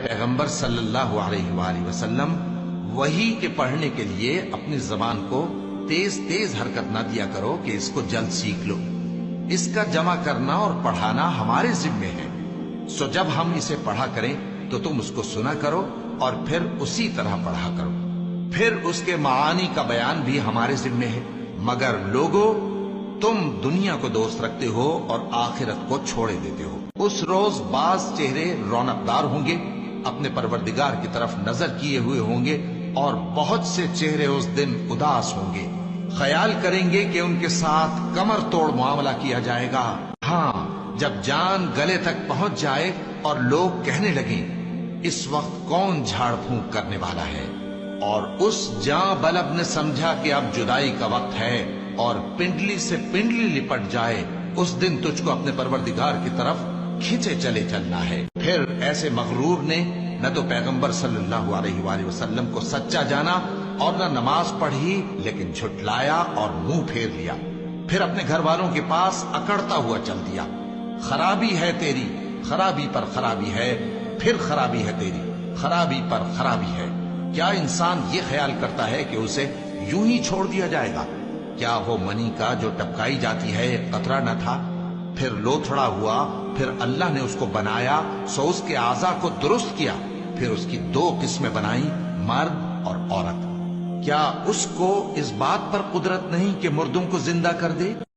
پیغمبر صلی اللہ علیہ وآلہ وسلم وحی کے پڑھنے کے لیے اپنی زبان کو تیز تیز حرکت نہ دیا کرو کہ اس کو جلد سیکھ لو. اس کا جمع کرنا اور پڑھانا ہمارے ذمے ہے. سو جب ہم اسے پڑھا کریں تو تم اس کو سنا کرو اور پھر اسی طرح پڑھا کرو. پھر اس کے معانی کا بیان بھی ہمارے ذمے ہے. مگر لوگو، تم دنیا کو دوست رکھتے ہو اور آخرت کو چھوڑے دیتے ہو. اس روز بعض چہرے رونق دار ہوں گے، اپنے پروردگار کی طرف نظر کیے ہوئے ہوں گے، اور بہت سے چہرے اس دن اداس ہوں گے، خیال کریں گے کہ ان کے ساتھ کمر توڑ معاملہ کیا جائے گا. ہاں، جب جان گلے تک پہنچ جائے اور لوگ کہنے لگیں اس وقت کون جھاڑ پھونک کرنے والا ہے، اور اس جاں بلب نے سمجھا کہ اب جدائی کا وقت ہے اور پنڈلی سے پنڈلی لپٹ جائے، اس دن تجھ کو اپنے پروردگار کی طرف کھینچے چلے چلنا ہے. پھر ایسے مغرور نے نہ تو پیغمبر صلی اللہ علیہ وآلہ وسلم کو سچا جانا اور نہ نماز پڑھی، لیکن جھٹلایا اور منہ پھیر لیا. پھر اپنے گھر والوں کے پاس اکڑتا ہوا چل دیا. خرابی ہے تیری، خرابی پر خرابی ہے، پھر خرابی ہے تیری، خرابی پر خرابی ہے. کیا انسان یہ خیال کرتا ہے کہ اسے یوں ہی چھوڑ دیا جائے گا؟ کیا وہ منی کا جو ٹپکائی جاتی ہے ایک قطرہ نہ تھا، پھر لوتھڑا ہوا، پھر اللہ نے اس کو بنایا، سو اس کے اعضاء کو درست کیا، پھر اس کی دو قسمیں بنائیں، مرد اور عورت. کیا اس کو اس بات پر قدرت نہیں کہ مردوں کو زندہ کر دے؟